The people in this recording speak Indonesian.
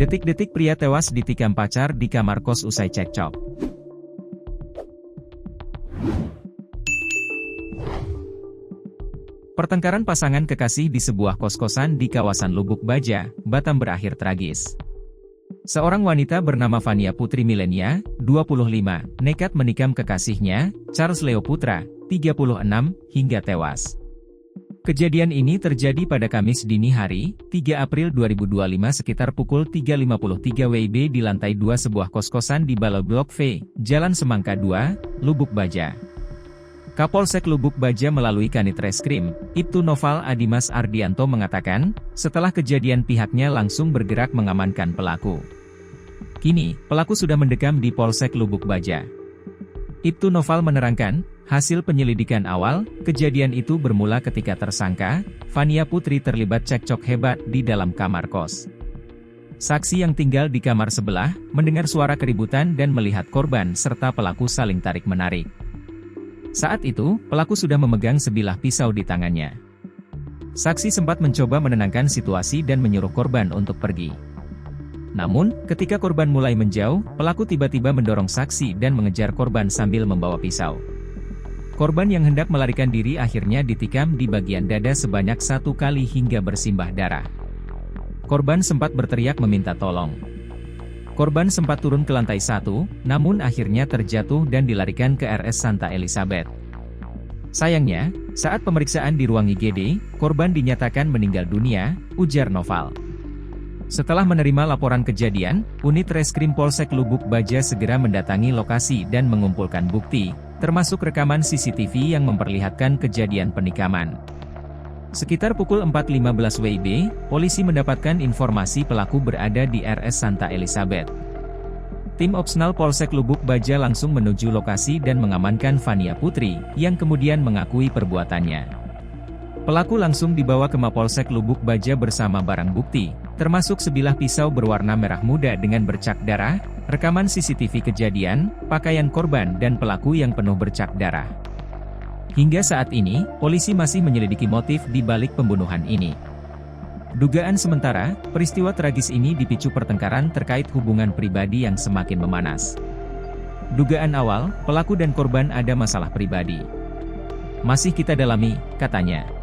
Detik-detik pria tewas ditikam pacar di kamar kos usai cekcok. Pertengkaran pasangan kekasih di sebuah kos-kosan di kawasan Lubuk Baja, Batam berakhir tragis. Seorang wanita bernama Fania Putri Milenia, 25, nekat menikam kekasihnya, Charles Leo Putra, 36, hingga tewas. Kejadian ini terjadi pada Kamis dini hari, 3 April 2025 sekitar pukul 3.53 WIB di lantai 2 sebuah kos-kosan di Balai Blok V, Jalan Semangka 2, Lubuk Baja. Kapolsek Lubuk Baja melalui Kanit Reskrim, Ibtu Noval Adimas Ardianto mengatakan, setelah kejadian pihaknya langsung bergerak mengamankan pelaku. Kini, pelaku sudah mendekam di Polsek Lubuk Baja. Ibtu Noval menerangkan, hasil penyelidikan awal, kejadian itu bermula ketika tersangka, Fania Putri terlibat cekcok hebat di dalam kamar kos. Saksi yang tinggal di kamar sebelah, mendengar suara keributan dan melihat korban serta pelaku saling tarik-menarik. Saat itu, pelaku sudah memegang sebilah pisau di tangannya. Saksi sempat mencoba menenangkan situasi dan menyuruh korban untuk pergi. Namun, ketika korban mulai menjauh, pelaku tiba-tiba mendorong saksi dan mengejar korban sambil membawa pisau. Korban yang hendak melarikan diri akhirnya ditikam di bagian dada sebanyak 1 kali hingga bersimbah darah. Korban sempat berteriak meminta tolong. Korban sempat turun ke lantai 1, namun akhirnya terjatuh dan dilarikan ke RS Santa Elizabeth. Sayangnya, saat pemeriksaan di ruang IGD, korban dinyatakan meninggal dunia, ujar Noval. Setelah menerima laporan kejadian, unit Reskrim Polsek Lubuk Baja segera mendatangi lokasi dan mengumpulkan bukti, termasuk rekaman CCTV yang memperlihatkan kejadian penikaman. Sekitar pukul 4.15 WIB, polisi mendapatkan informasi pelaku berada di RS Santa Elizabeth. Tim Opsnal Polsek Lubuk Baja langsung menuju lokasi dan mengamankan Fania Putri, yang kemudian mengakui perbuatannya. Pelaku langsung dibawa ke Mapolsek Lubuk Baja bersama barang bukti, termasuk sebilah pisau berwarna merah muda dengan bercak darah, rekaman CCTV kejadian, pakaian korban dan pelaku yang penuh bercak darah. Hingga saat ini, polisi masih menyelidiki motif di balik pembunuhan ini. Dugaan sementara, peristiwa tragis ini dipicu pertengkaran terkait hubungan pribadi yang semakin memanas. Dugaan awal, pelaku dan korban ada masalah pribadi. Masih kita dalami, katanya.